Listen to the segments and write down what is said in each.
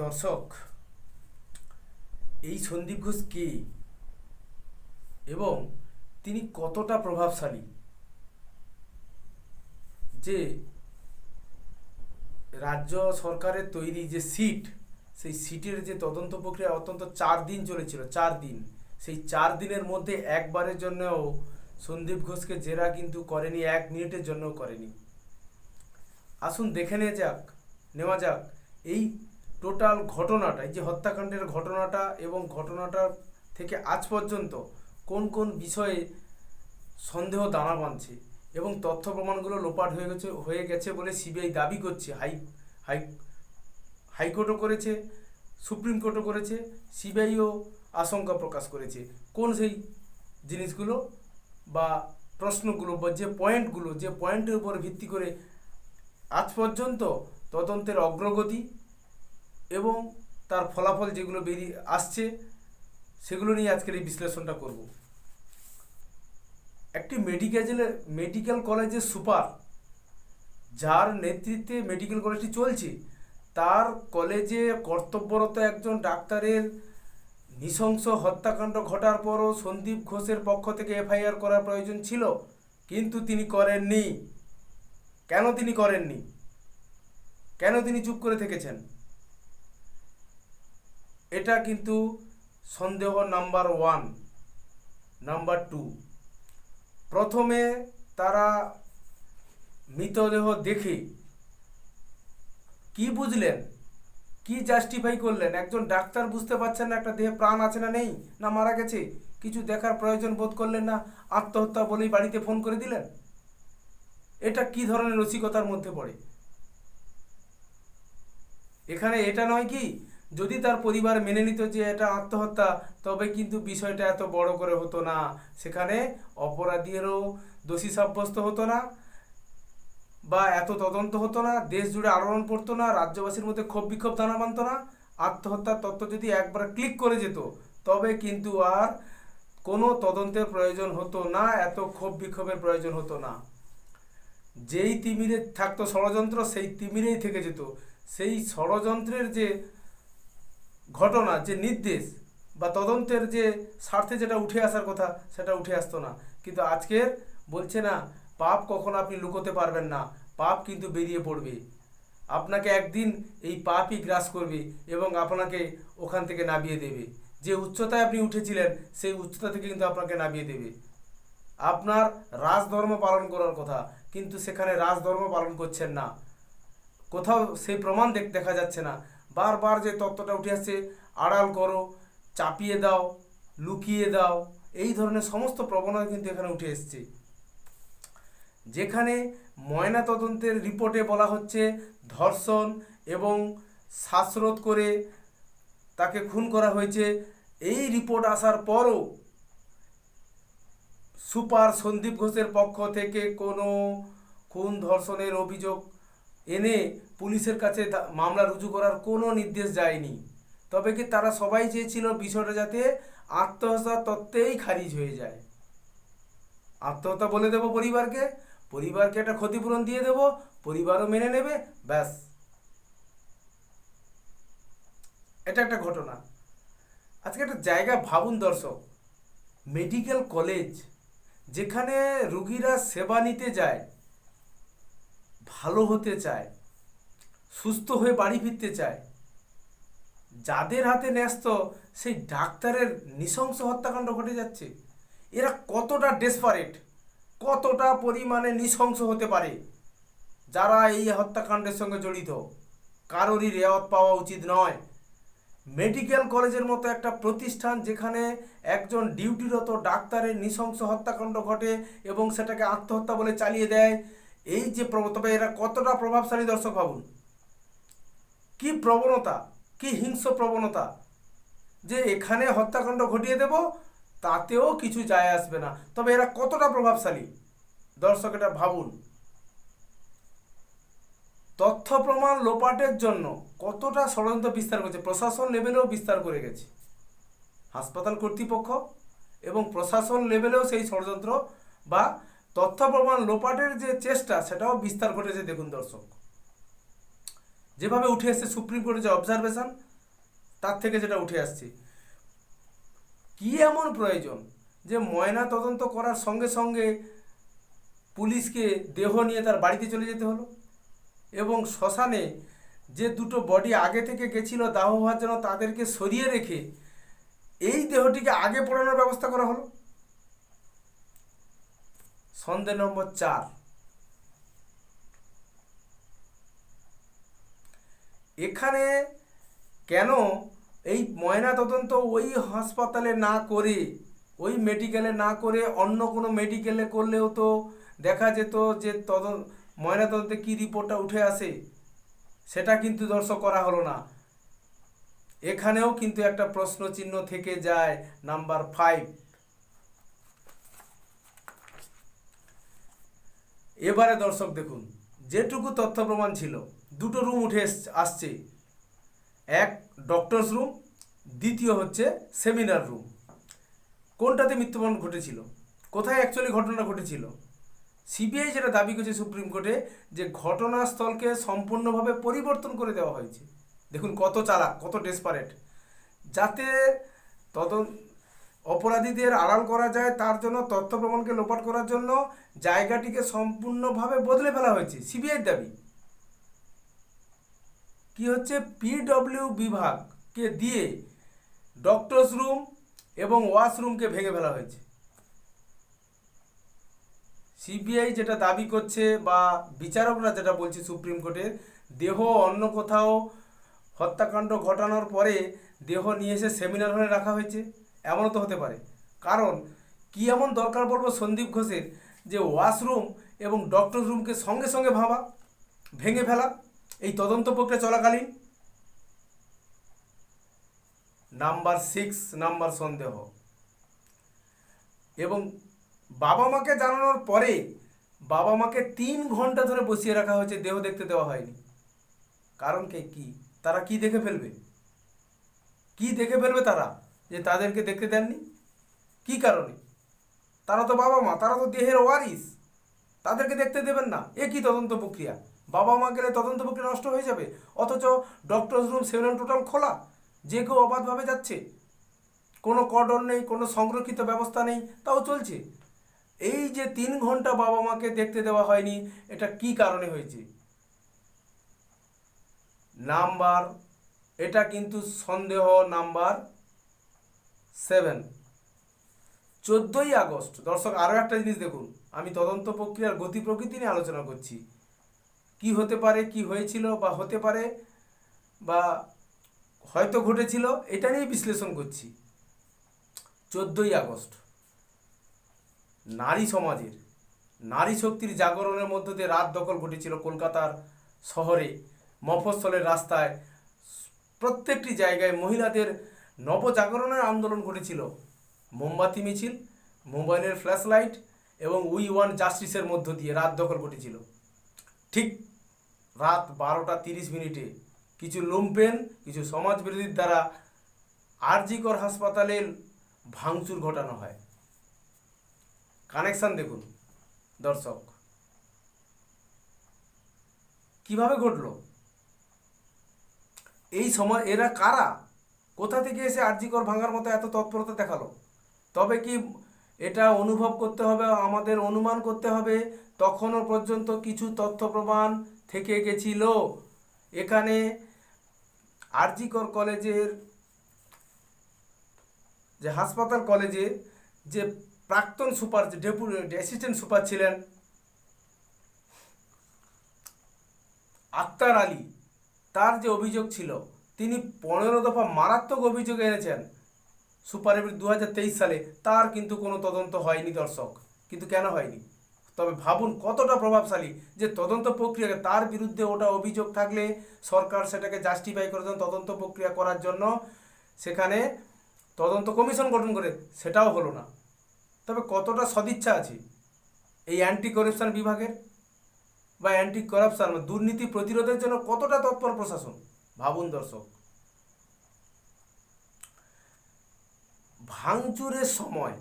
দর্শক, এই সন্দীপ ঘোষ কে এবং তিনি কতটা প্রভাবশালী, যে রাজ্য সরকারের তৈরি যে সিট, সেই সিটের যে তদন্ত প্রক্রিয়া অত্যন্ত 4 দিন চলেছিল। 4 দিন, সেই 4 দিনের মধ্যে একবারের জন্যও সন্দীপ ঘোষকে জেরা কিন্তু করেনি, 1 মিনিটের জন্যও করেনি। আসুন দেখে নেওয়া যাক এই টোটাল ঘটনাটা, এই যে হত্যাকাণ্ডের ঘটনাটা এবং ঘটনাটা থেকে আজ পর্যন্ত কোন কোন বিষয়ে সন্দেহ দানা বাঁধছে এবং তথ্য প্রমাণগুলো লোপাট হয়ে গেছে বলে সিবিআই দাবি করছে। হাইকোর্টও করেছে, সুপ্রিম কোর্টও করেছে, সিবিআইও আশঙ্কা প্রকাশ করেছে। কোন সেই জিনিসগুলো বা প্রশ্নগুলো বা যে পয়েন্টের উপর ভিত্তি করে আজ পর্যন্ত তদন্তের অগ্রগতি এবং তার ফলাফল যেগুলো বেরিয়ে আসছে, সেগুলো নিয়ে আজকের এই বিশ্লেষণটা করব। একটি মেডিকেল কলেজের সুপার, যার নেতৃত্বে মেডিকেল কলেজটি চলছে, তার কলেজে কর্তব্যরত একজন ডাক্তারের নৃশংস হত্যাকাণ্ড ঘটার পরও সন্দীপ ঘোষের পক্ষ থেকে এফআইআর করার প্রয়োজন ছিল, কিন্তু তিনি করেননি। কেন তিনি করেননি? কেন তিনি চুপ করে থেকেছেন? এটা কিন্তু সন্দেহ নাম্বার 1। নাম্বার 2, প্রথমে তারা মৃতদেহ দেখে কি বুঝলেন, কি জাস্টিফাই করলেন? একজন ডাক্তার বুঝতে পারছেন না একটা দেহে প্রাণ আছে না নেই, না মারা গেছে, কিছু দেখার প্রয়োজন বোধ করলেন না, আত্মহত্যা বলেই বাড়িতে ফোন করে দিলেন? এটা কি ধরনের রসিকতার মধ্যে পড়ে? এখানে এটা নয় কি, যদি তার পরিবার মেনে নিত যে এটা আত্মহত্যা, তবে কিন্তু বিষয়টা এত বড় করে হতো না, সেখানে অপরাধীরও দোষী সাব্যস্ত হতো না, বা এত তদন্ত হতো না, দেশ জুড়ে আলোড়ন পড়তো না, রাজ্যবাসীর মধ্যে ক্ষোভ বিক্ষোভ দানা বাঁধতো না। আত্মহত্যার তথ্য যদি একবার ক্লিক করে যেত, তবে কিন্তু আর কোনো তদন্তের প্রয়োজন হতো না, এত ক্ষোভ বিক্ষোভের প্রয়োজন হতো না। যেই তিমিরে থাকতো ষড়যন্ত্র, সেই তিমিরেই থেকে যেত। সেই ষড়যন্ত্রের যে ঘটনা, যে নির্দেশ বা তদন্তের যে স্বার্থে যেটা উঠে আসার কথা, সেটা উঠে আসতো না। কিন্তু আজকের বলছে না, পাপ কখনো আপনি লুকোতে পারবেন না, পাপ কিন্তু বেরিয়ে পড়বে। আপনাকে একদিন এই পাপই গ্রাস করবে এবং আপনাকে ওখান থেকে নামিয়ে দেবে। যে উচ্চতায় আপনি উঠেছিলেন, সেই উচ্চতা থেকে কিন্তু আপনাকে নামিয়ে দেবে। আপনার রাজধর্ম পালন করার কথা, কিন্তু সেখানে রাজধর্ম পালন করছেন না, কোথাও সেই প্রমাণ দেখা যাচ্ছে না। বারবার যে তত্ত্বটা উঠে আসছে, আড়াল করো, চাপিয়ে দাও, লুকিয়ে দাও, এই ধরনের সমস্ত প্রবণতা কিন্তু এখানে উঠে এসছে। যেখানে ময়না তদন্তের রিপোর্টে বলা হচ্ছে ধর্ষণ এবং শ্বাসরোধ করে তাকে খুন করা হয়েছে, এই রিপোর্ট আসার পরও সুপার সন্দীপ ঘোষের পক্ষ থেকে কোনো খুন ধর্ষণের অভিযোগ এনে পুলিশের কাছে মামলা রুজু করার কোনো নির্দেশ যায়নি। তবে কি তারা সবাই চেয়েছিল বিষয়টা যাতে আত্মহত্যা তত্ত্বেই খারিজ হয়ে যায়। আত্মহত্যা বলে দেবো পরিবারকে একটা ক্ষতিপূরণ দিয়ে দেবো, পরিবারও মেনে নেবে, ব্যাস। এটা একটা ঘটনা। আজকে একটা জায়গা ভাবুন দর্শক, মেডিকেল কলেজ, যেখানে রুগীরা সেবা নিতে যায়, ভালো হতে চায়, সুস্থ হয়ে বাড়ি ফিরতে চায়, যাদের হাতে ন্যস্ত সেই ডাক্তারের নৃশংস হত্যাকাণ্ড ঘটে যাচ্ছে। এরা কতটা ডেসপারেট, কতটা পরিমাণে নৃশংস হতে পারে? যারা এই হত্যাকাণ্ডের সঙ্গে জড়িত, কারোরই রেওয়াত পাওয়া উচিত নয়। মেডিকেল কলেজের মতো একটা প্রতিষ্ঠান, যেখানে একজন ডিউটিরত ডাক্তারের নৃশংস হত্যাকাণ্ড ঘটে এবং সেটাকে আত্মহত্যা বলে চালিয়ে দেয়, এই যে তবে এরা কতটা প্রভাবশালী দর্শক ভাবুন। কি প্রবণতা, কি হিংস্র প্রবণতা, যে এখানে হত্যাকাণ্ড ঘটিয়ে দেব, তাতেও কিছু যায় আসবে না। তবে এরা কতটা প্রভাবশালী দর্শক, এটা ভাবুন। তথ্য প্রমাণ লোপাটের জন্য কতটা ষড়যন্ত্র বিস্তার করেছে, প্রশাসন লেভেলেও বিস্তার করে গেছে। হাসপাতাল কর্তৃপক্ষ এবং প্রশাসন লেভেলেও সেই ষড়যন্ত্র বা তথ্য প্রমাণ লোপাটের যে চেষ্টা, সেটাও বিস্তার ঘটেছে। দেখুন দর্শক, যেভাবে উঠে এসেছে সুপ্রিম কোর্টের যে অবজারভেশন, তার থেকে যেটা উঠে আসছে, কি এমন প্রয়োজন যে ময়না তদন্ত করার সঙ্গে সঙ্গে পুলিশকে দেহ নিয়ে তার বাড়িতে চলে যেতে হলো, এবং শ্মশানে যে দুটো বডি আগে থেকে গেছিল দাহ হওয়ার জন্য তাদেরকে সরিয়ে রেখে এই দেহটিকে আগে পোড়ানোর ব্যবস্থা করা হলো। সন্দেহ নম্বর 4, এখানে কেন এই ময়না তদন্ত ওই হাসপাতালে না করে, ওই মেডিকেলে না করে অন্য কোনো মেডিকেলে করলেও তো দেখা যেত যে ময়না তদন্তে কী রিপোর্টটা উঠে আসে, সেটা কিন্তু দর্শক করা হলো না। এখানেও কিন্তু একটা প্রশ্ন চিহ্ন থেকে যায়। নাম্বার 5, এবারে দর্শক দেখুন, যেটুকু তথ্য প্রমাণ ছিল, দুটো রুম উঠে আসছে, এক ডক্টরস রুম, দ্বিতীয় হচ্ছে সেমিনার রুম। কোনটাতে মৃত্যুবরণ ঘটেছিল, কোথায় অ্যাকচুয়ালি ঘটনা ঘটেছিল? সিবিআই যেটা দাবি করেছে সুপ্রিম কোর্টে, যে ঘটনাস্থলকে সম্পূর্ণভাবে পরিবর্তন করে দেওয়া হয়েছে। দেখুন কত চালাক, কত ডেসপারেট, যাতে অপরাধীদের আড়াল করা যায়, তার জন্য তথ্য প্রমাণকে লোপাট করার জন্য জায়গাটিকে সম্পূর্ণভাবে বদলে ফেলা হয়েছে। সিবিআইয়ের দাবি কি হচ্ছে, পিডব্লিউ বিভাগকে দিয়ে ডক্টরস রুম এবং ওয়াশরুমকে ভেঙে ফেলা হয়েছে। সিবিআই যেটা দাবি করছে বা বিচারকরা যেটা বলছে সুপ্রিম কোর্টে, দেহ অন্য কোথাও হত্যাকাণ্ড ঘটানোর পরে দেহ নিয়ে এসে সেমিনার হলে রাখা হয়েছে, এমনও তো হতে পারে। কারণ কি এমন দরকার পড়বো সন্দীপ ঘোষের যে ওয়াশরুম এবং ডক্টর রুমকে সঙ্গে সঙ্গে ভেঙে ফেলা এই তদন্ত প্রক্রিয়া চলাকালীন? নাম্বার 6 নাম্বার সন্দেহ, এবং বাবা মাকে জানানোর পরে বাবা মাকে 3 ঘন্টা ধরে বসিয়ে রাখা হয়েছে, দেহ দেখতে দেওয়া হয়নি। কারণ কি তারা কি দেখে ফেলবে, কি দেখে ফেলবে তারা যে তাদেরকে দেখতে দেননি? কি কারণে? তারা তো বাবা মা, তারা তো দেহের ওয়ারিস, তাদেরকে দেখতে দেবেন না? এ কি তদন্ত প্রক্রিয়া? বাবা মা গেলে তদন্ত প্রক্রিয়া নষ্ট হয়ে যাবে, অথচ ডক্টরস রুম সেমিনার টোটাল খোলা, যে কেউ অবাধভাবে যাচ্ছে, কোনো কর্ডন নেই, কোনো সংরক্ষিত ব্যবস্থা নেই, তাও চলছে। এই যে 3 ঘন্টা বাবা মাকে দেখতে দেওয়া হয়নি, এটা কি কারণে হয়েছে? এটা কিন্তু সন্দেহ নাম্বার 7। 14ই আগস্ট দর্শক আরও একটা জিনিস দেখুন, আমি তদন্ত প্রক্রিয়ার গতি প্রকৃতি নিয়ে আলোচনা করছি, কি হতে পারে, কি হয়েছিল বা হতে পারে বা হয়তো ঘটেছিল, এটা নিয়ে বিশ্লেষণ করছি। 14ই আগস্ট নারী সমাজের, নারী শক্তির জাগরণের মধ্য দিয়ে রাত দখল ঘটেছিল কলকাতার শহরে, মফস্বলের রাস্তায়, প্রত্যেকটি জায়গায় মহিলাদের নবজাগরণের আন্দোলন ঘটেছিল। মোমবাতি মিছিল, মোবাইলের ফ্ল্যাশ লাইট এবং উই ওয়ান্ট জাস্টিসের মধ্য দিয়ে রাত দখল ঘটেছিল। ঠিক রাত 12টা 30 কিছু লুম্পেন, কিছু সমাজবিরোধীর দ্বারা আরজিকর হাসপাতালে ভাঙচুর ঘটানো হয়। কানেকশন দেখুন দর্শক, কিভাবে ঘটলো? এই সময় এরা কারা, কোথা থেকে এসে আরজিকর ভাঙার মতো এত তৎপরতা দেখালো? তবে কি এটা অনুভব করতে হবে, আমাদের অনুমান করতে হবে, তখনও পর্যন্ত কিছু তথ্য প্রমাণ থেকে গেছিল। এখানে আরজিকর কলেজের যে হাসপাতাল কলেজের যে প্রাক্তন সুপার, যে ডেপুটি অ্যাসিস্ট্যান্ট সুপার ছিলেন আক্তার আলী, তার যে অভিযোগ ছিল, তিনি 15 দফা মারাত্মক অভিযোগ এনেছেন সুপারের 2023 সালে, তার কিন্তু কোনো তদন্ত হয়নি দর্শক। কিন্তু কেন হয়নি? তবে ভাবুন কতটা প্রভাবশালী যে তদন্ত প্রক্রিয়াকে, তার বিরুদ্ধে ওটা অভিযোগ থাকলে সরকার সেটাকে জাস্টিফাই করার জন্য, তদন্ত প্রক্রিয়া করার জন্য সেখানে তদন্ত কমিশন গঠন করে, সেটাও হলো না। তবে কতটা সদিচ্ছা আছে এই অ্যান্টি করাপশন বিভাগের বা অ্যান্টি করাপশন দুর্নীতি প্রতিরোধের জন্য, কতটা তৎপর প্রশাসন, ভাবুন দর্শক। ভাঙচুরের সময়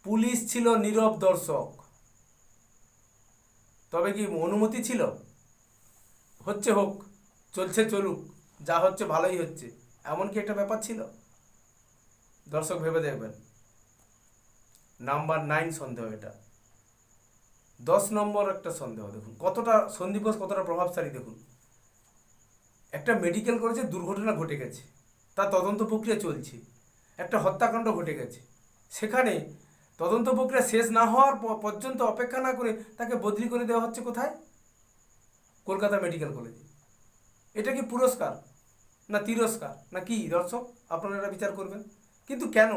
পুলিশ ছিল নীরব দর্শক। তবে কি অনুমতি ছিল? হচ্ছে হোক, চলছে চলুক, যা হচ্ছে ভালোই হচ্ছে, এমন কি একটা ব্যাপার ছিল? দর্শক ভেবে দেখবেন। নাম্বার 9 সন্দেহ এটা। 10 নম্বর একটা সন্দেহ, দেখুন কতটা সন্দীপ ঘোষ কতটা প্রভাবশালী দেখুন। একটা মেডিকেল কলেজে দুর্ঘটনা ঘটে গেছে, তার তদন্ত প্রক্রিয়া চলছে, একটা হত্যাকাণ্ড ঘটে গেছে, সেখানে তদন্ত প্রক্রিয়া শেষ না হওয়ার পর্যন্ত অপেক্ষা না করে তাকে বদলি করে দেওয়া হচ্ছে কোথায়? কলকাতা মেডিকেল কলেজে। এটা কি পুরস্কার না তিরস্কার না কি দর্শক? আপনারা এটা বিচার করবেন। কিন্তু কেন?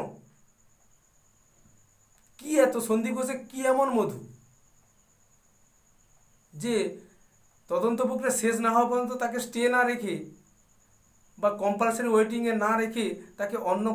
কি এত সন্দীপ ঘোষে কি এমন মধু যে তদন্ত প্রক্রিয়া শেষ না হওয়া পর্যন্ত তাকে স্টে না রেখে বা কম্পালসারি ওয়েটিংয়ে না রেখে তাকে অন্য